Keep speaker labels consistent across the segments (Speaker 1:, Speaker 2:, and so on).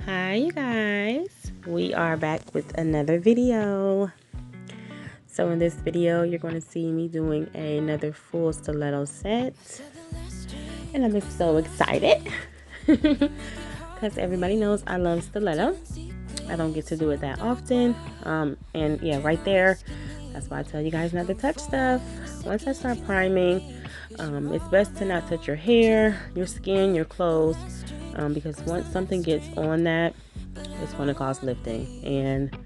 Speaker 1: Hi you guys, we are back with another video. So in this video you're going to see me doing another full stiletto set, and I'm just so excited because everybody knows I love stiletto. I don't get to do it that often, and yeah, right there, that's why I tell you guys not to touch stuff. Once I start priming, it's best to not touch your hair, your skin, your clothes, because once something gets on that, it's going to cause lifting, and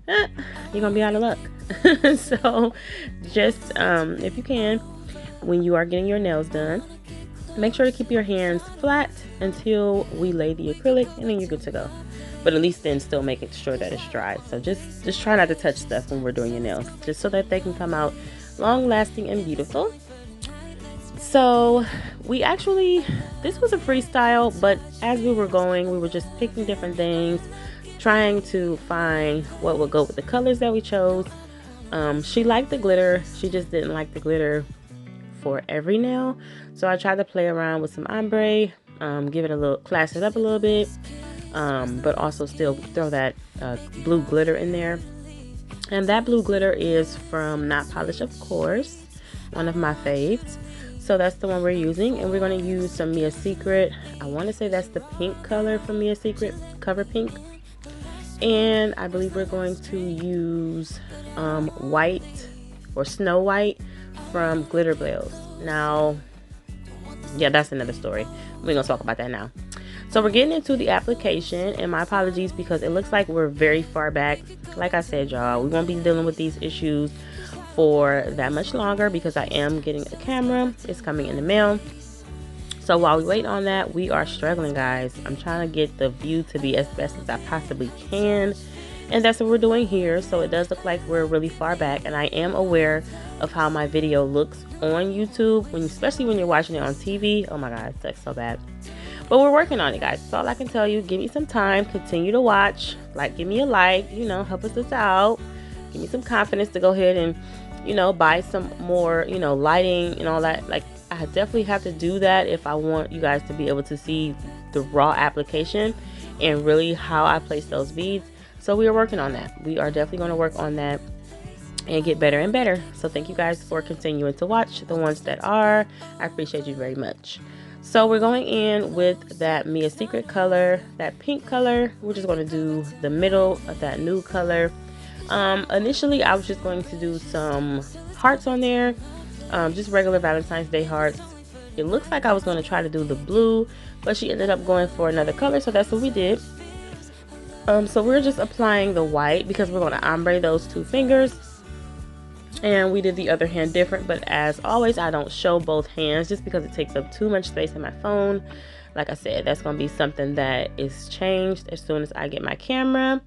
Speaker 1: you're going to be out of luck. So just if you can, when you are getting your nails done, make sure to keep your hands flat until we lay the acrylic, and then you're good to go. But at least then still making sure that it's dry. So just try not to touch stuff when we're doing your nails, just so that they can come out long lasting and beautiful. So this was a freestyle, but as we were going, we were just picking different things, trying to find what would go with the colors that we chose. She liked the glitter, she just didn't like the glitter for every nail. So I tried to play around with some ombre, give it a little, class it up a little bit, but also still throw that blue glitter in there. And that blue glitter is from Not Polish, of course, one of my faves. So that's the one we're using, and we're going to use some Mia Secret. I want to say that's the pink color from Mia Secret, Cover Pink. And I believe we're going to use white or Snow White from Glitter Blails. Now, yeah, that's another story. We're going to talk about that now. So we're getting into the application, and my apologies because it looks like we're very far back. Like I said, y'all, we won't be dealing with these issues for that much longer because I am getting a camera. It's coming in the mail. So while we wait on that, we are struggling, guys. I'm trying to get the view to be as best as I possibly can, and that's what we're doing here. So it does look like we're really far back, and I am aware of how my video looks on YouTube, especially when you're watching it on TV. Oh my god, that's so bad. But we're working on it, guys. That's all I can tell you. Give me some time, continue to watch, give me a like, help us out, give me some confidence to go ahead and buy some more lighting and all that. I definitely have to do that if I want you guys to be able to see the raw application and really how I place those beads. So we are working on that. We are definitely going to work on that and get better and better. So thank you guys for continuing to watch. The ones that are, I appreciate you very much. So we're going in with that Mia Secret color, that pink color. We're just going to do the middle of that nude color. Initially I was just going to do some hearts on there, just regular Valentine's Day hearts. It looks like I was going to try to do the blue, but she ended up going for another color, so that's what we did. So we're just applying the white because we're going to ombre those two fingers, and we did the other hand different. But as always, I don't show both hands just because it takes up too much space in my phone. Like I said, that's going to be something that is changed as soon as I get my camera.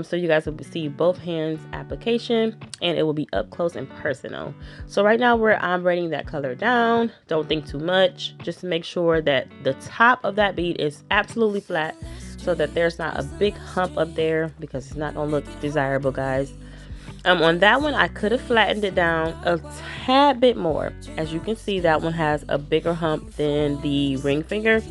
Speaker 1: So you guys will see both hands application, and it will be up close and personal. So right now we're ombreing that color down. Don't think too much. Just make sure that the top of that bead is absolutely flat so that there's not a big hump up there, because it's not going to look desirable, guys. On that one, I could have flattened it down a tad bit more. As you can see, that one has a bigger hump than the ring finger.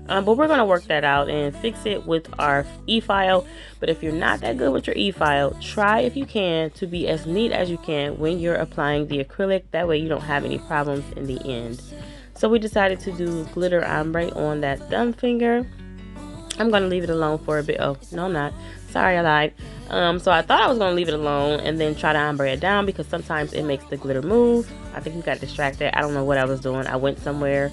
Speaker 1: But we're going to work that out and fix it with our e-file. But if you're not that good with your e-file, try if you can to be as neat as you can when you're applying the acrylic. That way you don't have any problems in the end. So we decided to do glitter ombre on that thumb finger. I'm going to leave it alone for a bit. Oh, no, I'm not. Sorry, I lied. So I thought I was going to leave it alone and then try to ombre it down, because sometimes it makes the glitter move. I think we got distracted. I don't know what I was doing. I went somewhere,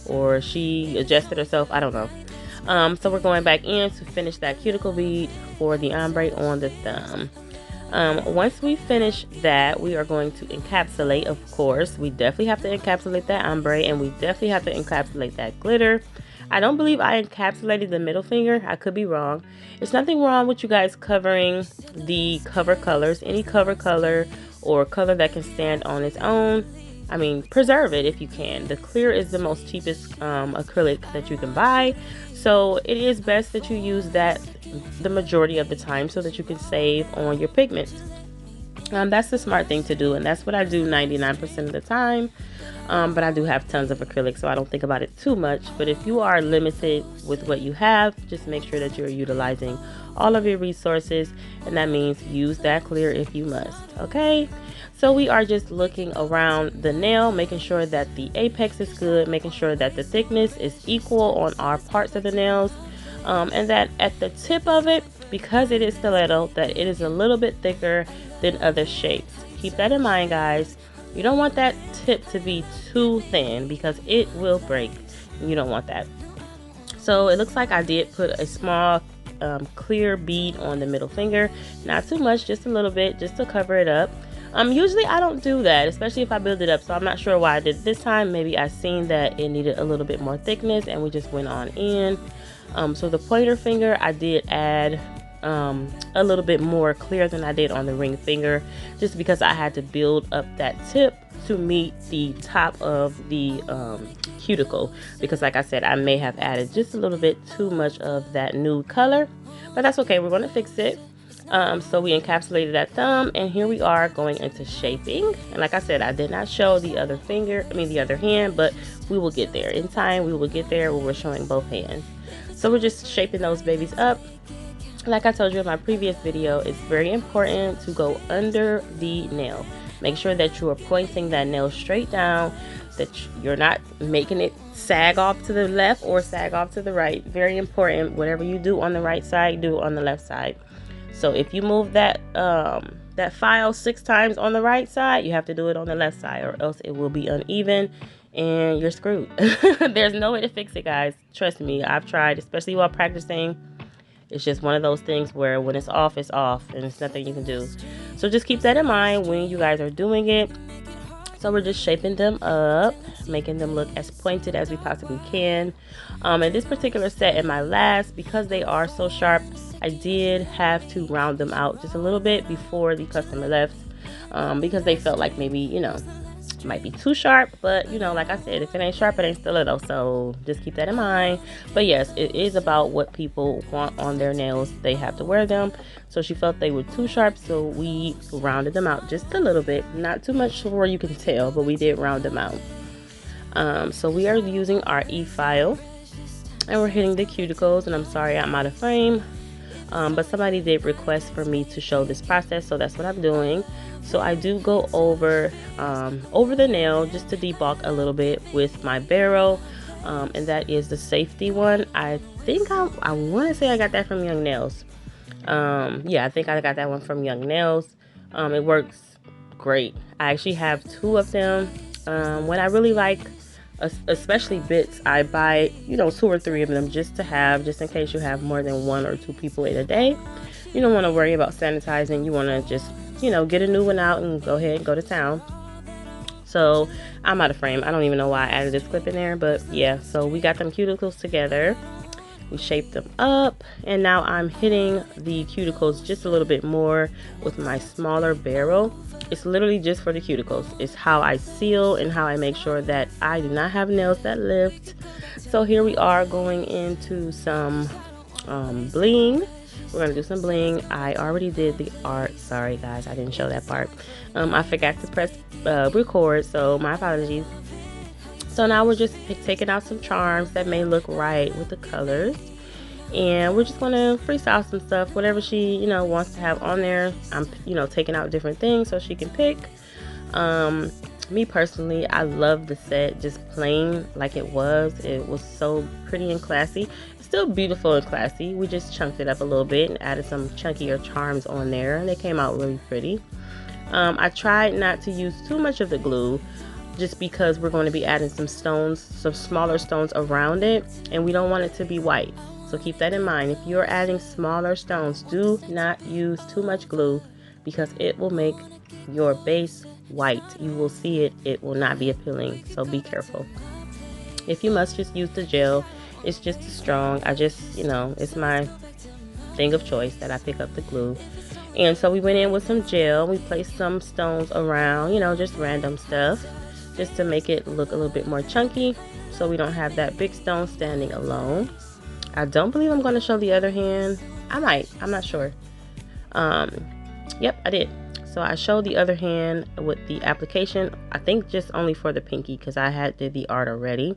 Speaker 1: or she adjusted herself. I don't know. So we're going back in to finish that cuticle bead for the ombre on the thumb. Once we finish that, we are going to encapsulate. Of course, we definitely have to encapsulate that ombre, and we definitely have to encapsulate that glitter. I don't believe I encapsulated the middle finger. I could be wrong. There's nothing wrong with you guys covering the cover colors. Any cover color or color that can stand on its own. I mean, preserve it if you can. The clear is the most cheapest acrylic that you can buy. So it is best that you use that the majority of the time so that you can save on your pigments. That's the smart thing to do, and that's what I do 99% of the time. But I do have tons of acrylic, so I don't think about it too much. But if you are limited with what you have, just make sure that you're utilizing all of your resources, and that means use that clear if you must. Okay, so we are just looking around the nail, making sure that the apex is good, making sure that the thickness is equal on our parts of the nails, and that at the tip of it, because it is stiletto, that it is a little bit thicker than other shapes. Keep that in mind, guys. You don't want that tip to be too thin because it will break. You don't want that. So it looks like I did put a small clear bead on the middle finger. Not too much, just a little bit, just to cover it up. Usually I don't do that, especially if I build it up, so I'm not sure why I did it this time. Maybe I seen that it needed a little bit more thickness and we just went on in. So the pointer finger, I did add a little bit more clear than I did on the ring finger, just because I had to build up that tip to meet the top of the cuticle, because like I said, I may have added just a little bit too much of that nude color, but that's okay. We're going to fix it. So we encapsulated that thumb, and here we are going into shaping. And like I said, I did not show the other the other hand, but we will get there in time. We will get there where we're showing both hands. So we're just shaping those babies up. Like I told you in my previous video, it's very important to go under the nail. Make sure that you are pointing that nail straight down, that you're not making it sag off to the left or sag off to the right. Very important. Whatever you do on the right side, do on the left side. So if you move that that file 6 times on the right side, you have to do it on the left side, or else it will be uneven and you're screwed. There's no way to fix it, guys. Trust me, I've tried, especially while practicing. It's just one of those things where when it's off, and it's nothing you can do. So just keep that in mind when you guys are doing it. So we're just shaping them up, making them look as pointed as we possibly can. In this particular set, in my last, because they are so sharp, I did have to round them out just a little bit before the customer left, because they felt like maybe, you know, it might be too sharp. But you know, like I said, if it ain't sharp, it ain't stiletto. So just keep that in mind. But yes, it is about what people want on their nails. They have to wear them. So she felt they were too sharp, so we rounded them out just a little bit. Not too much where you can tell, but we did round them out. So we are using our e-file, and we're hitting the cuticles. And I'm sorry I'm out of frame, but somebody did request for me to show this process, so that's what I'm doing. So I do go over the nail just to debulk a little bit with my barrel, and that is the safety one. I think I want to say I got that from Young Nails. Yeah, I think I got that one from Young Nails. It works great. I actually have 2 of them. When I really like, especially bits, I buy, you know, 2 or 3 of them just to have, just in case you have more than 1 or 2 people in a day. You don't want to worry about sanitizing. You want to just, you know, get a new one out and go ahead and go to town. So I'm out of frame. I don't even know why I added this clip in there, but yeah. So we got them cuticles together. We shaped them up, and now I'm hitting the cuticles just a little bit more with my smaller barrel. It's literally just for the cuticles. It's how I seal and how I make sure that I do not have nails that lift. So here we are going into some bling. We're gonna do some bling. I already did the art. Sorry guys, I didn't show that part. I forgot to press record, so my apologies. So now we're just taking out some charms that may look right with the colors, and we're just gonna freestyle some stuff, whatever she, you know, wants to have on there. I'm, you know, taking out different things so she can pick. Me personally, I love the set just plain like it was. It was so pretty and classy. It's still beautiful and classy. We just chunked it up a little bit and added some chunkier charms on there, and they came out really pretty. I tried not to use too much of the glue, just because we're going to be adding some stones, some smaller stones around it, and we don't want it to be white. So keep that in mind. If you're adding smaller stones, do not use too much glue, because it will make your base white. You will see it. It will not be appealing. So be careful. If you must, just use the gel. It's just as strong. I just, you know, it's my thing of choice that I pick up the glue. And so we went in with some gel. We placed some stones around, you know, just random stuff, just to make it look a little bit more chunky, so we don't have that big stone standing alone. I don't believe I'm going to show the other hand. I might. I'm not sure. Yep, I did. So I showed the other hand with the application, I think just only for the pinky because I did the art already.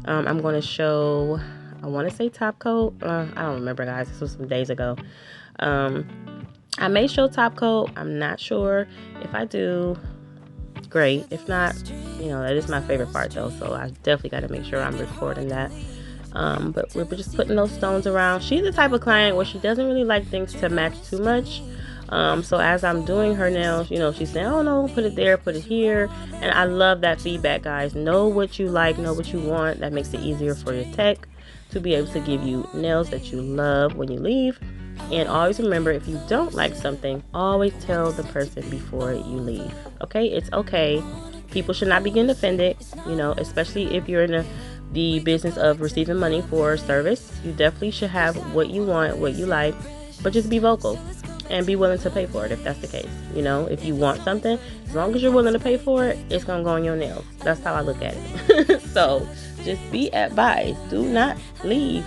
Speaker 1: I'm going to show, I want to say top coat. I don't remember, guys. This was some days ago. I may show top coat. I'm not sure. If I do, great. If not, you know, that is my favorite part though. So I definitely got to make sure I'm recording that. But we're just putting those stones around. She's the type of client where she doesn't really like things to match too much. So as I'm doing her nails, you know, she's saying, oh no, put it there, put it here. And I love that feedback, guys. Know what you like, know what you want. That makes it easier for your tech to be able to give you nails that you love when you leave. And always remember, if you don't like something, always tell the person before you leave. Okay? It's okay. People should not be getting offended, you know, especially if you're in the business of receiving money for service. You definitely should have what you want, what you like, but just be vocal and be willing to pay for it if that's the case. You know, if you want something, as long as you're willing to pay for it, it's gonna go on your nails. That's how I look at it. So just be advised, do not leave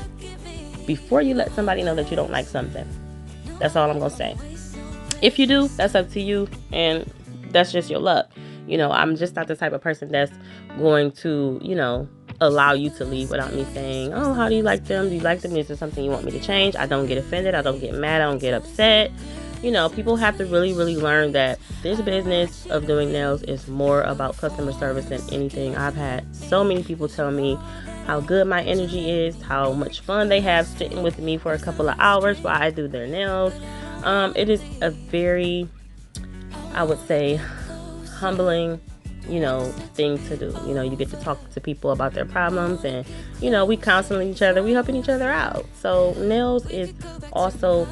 Speaker 1: before you let somebody know that you don't like something. That's all I'm gonna say. If you do, that's up to you, and that's just your luck. You know, I'm just not the type of person that's going to, you know, allow you to leave without me saying, oh, how do you like them? Do you like them? Is there something you want me to change? I don't get offended. I don't get mad. I don't get upset. You know, people have to really, really learn that this business of doing nails is more about customer service than anything. I've had so many people tell me how good my energy is, how much fun they have sitting with me for a couple of hours while I do their nails. It is a very, I would say, humbling, you know, thing to do. You know, you get to talk to people about their problems, and, you know, we counseling each other, we helping each other out. So nails is also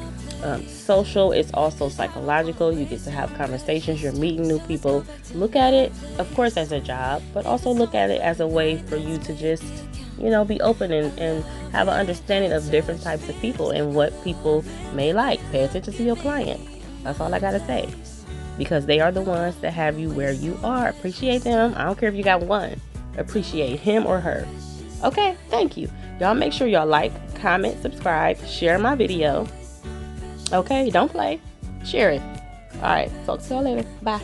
Speaker 1: social, it's also psychological. You get to have conversations, you're meeting new people. Look at it, of course, as a job, but also look at it as a way for you to just, you know, be open and have an understanding of different types of people and what people may like. Pay attention to your client. That's all I gotta say, because they are the ones that have you where you are. Appreciate them. I don't care if you got one. Appreciate him or her. Okay, thank you. Y'all make sure y'all like, comment, subscribe, share my video. Okay, don't play. Share it. All right, talk to y'all later. Bye.